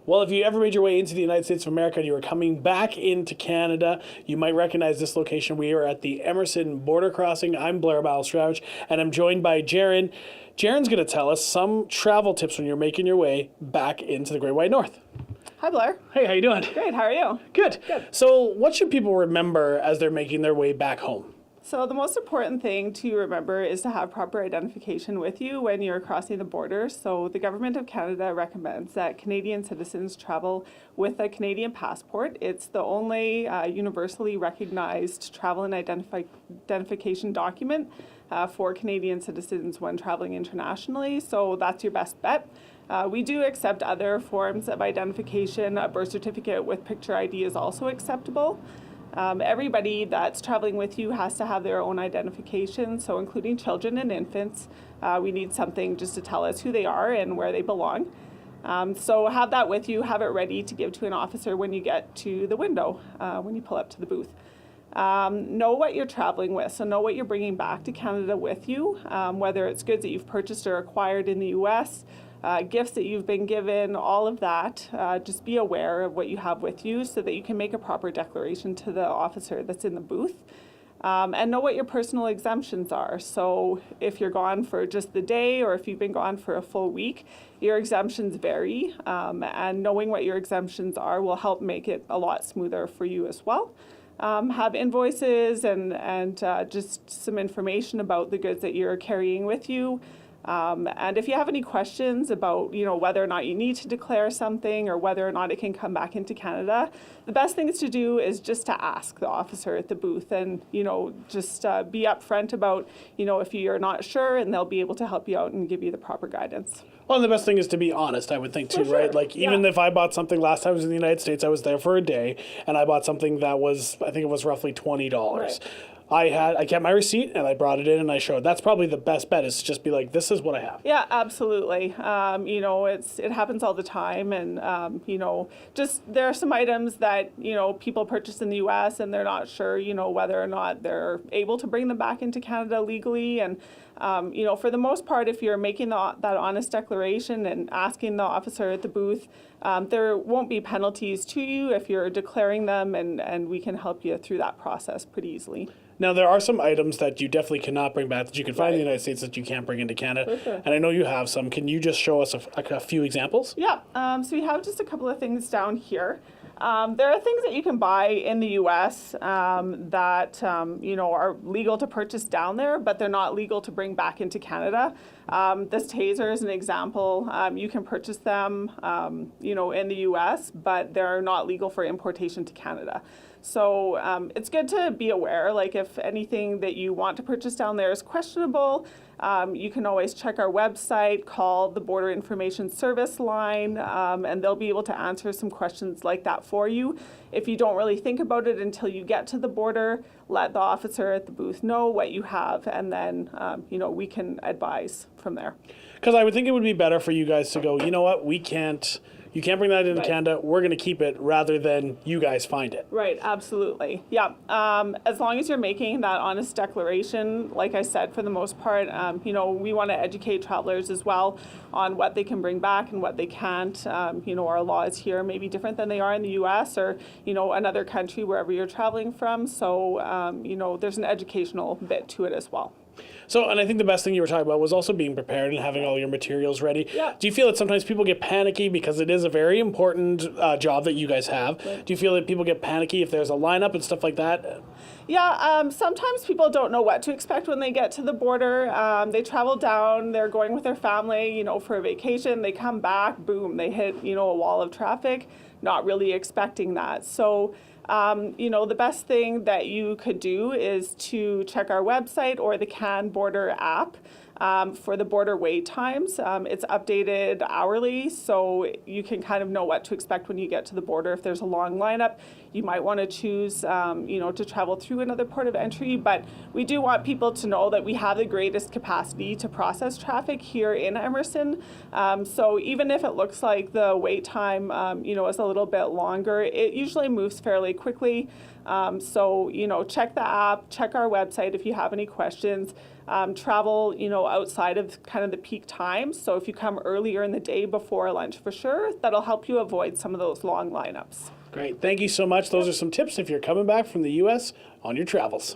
Well, if you ever made your way into the United States of America and you were coming back into Canada, you might recognize this location. We are at the Emerson Border Crossing. I'm Blair Malazdrewich, and I'm joined by Jeryn. Jeryn's going to tell us some travel tips when you're making your way back into the Great White North. Hi, Blair. Hey, how you doing? Great, how are you? Good. So what should people remember as they're making their way back home? So the most important thing to remember is to have proper identification with you when you're crossing the border. So the Government of Canada recommends that Canadian citizens travel with a Canadian passport. It's the only universally recognized travel and identification document for Canadian citizens when traveling internationally. So that's your best bet. We do accept other forms of identification. A birth certificate with picture ID is also acceptable. Everybody that's traveling with you has to have their own identification, so including children and infants. We need something just to tell us who they are and where they belong. So have that with you, have it ready to give to an officer when you get to the window, when you pull up to the booth. Know what you're traveling with, so know what you're bringing back to Canada with you, whether it's goods that you've purchased or acquired in the U.S., gifts that you've been given, all of that. Just be aware of what you have with you so that you can make a proper declaration to the officer that's in the booth. And know what your personal exemptions are. So if you're gone for just the day or if you've been gone for a full week, your exemptions vary. And knowing what your exemptions are will help make it a lot smoother for you as well. Have invoices and just some information about the goods that you're carrying with you. And if you have any questions about, whether or not you need to declare something or whether or not it can come back into Canada, the best things to do is just to ask the officer at the booth and, just be upfront about, if you're not sure, and they'll be able to help you out and give you the proper guidance. Well, and the best thing is to be honest, I would think, too, right? Like, even if I bought something last time I was in the United States, I was there for a day, and I bought something that was, I think it was roughly $20. Right. I kept my receipt and I brought it in and I showed. That's probably the best bet, is to just be like, this is what I have. Yeah, absolutely. It happens all the time, and just there are some items that people purchase in the U.S. and they're not sure whether or not they're able to bring them back into Canada legally. And for the most part, if you're making that honest declaration and asking the officer at the booth, there won't be penalties to you if you're declaring them, and we can help you through that process pretty easily. Now, there are some items that you definitely cannot bring back that you can find in the United States that you can't bring into Canada. Sure. And I know you have some. Can you just show us a few examples? Yeah, so we have just a couple of things down here. There are things that you can buy in the U.S. That are legal to purchase down there, but they're not legal to bring back into Canada. This taser is an example. You can purchase them, in the U.S., but they're not legal for importation to Canada. So it's good to be aware, like if anything that you want to purchase down there is questionable, you can always check our website, call the Border Information Service line, and they'll be able to answer some questions like that for you. If you don't really think about it until you get to the border, let the officer at the booth know what you have, and then we can advise from there. Because I would think it would be better for you guys to go, you know what, you can't bring that into Canada, we're going to keep it, rather than you guys find it. Right, absolutely. Yeah, as long as you're making that honest declaration, like I said, for the most part, we want to educate travelers as well on what they can bring back and what they can't. Our laws here may be different than they are in the U.S. or, another country, wherever you're traveling from. So, there's an educational bit to it as well. So, and I think the best thing you were talking about was also being prepared and having all your materials ready. Yeah. Do you feel that sometimes people get panicky because it is a very important job that you guys have? Right. Do you feel that people get panicky if there's a lineup and stuff like that? Yeah, sometimes people don't know what to expect when they get to the border. They travel down, they're going with their family, for a vacation. They come back, boom, they hit, a wall of traffic, not really expecting that. So, the best thing that you could do is to check our website or the CAN Border app for the border wait times. It's updated hourly, so you can kind of know what to expect when you get to the border. If there's a long lineup, you might want to choose, to travel through another port of entry. But we do want people to know that we have the greatest capacity to process traffic here in Emerson. So even if it looks like the wait time, is a little bit longer, it usually moves fairly quickly. So check the app, check our website if you have any questions. travel, outside of kind of the peak times. So if you come earlier in the day before lunch for sure, that'll help you avoid some of those long lineups. Great. Thank you so much. Those are some tips if you're coming back from the U.S. on your travels.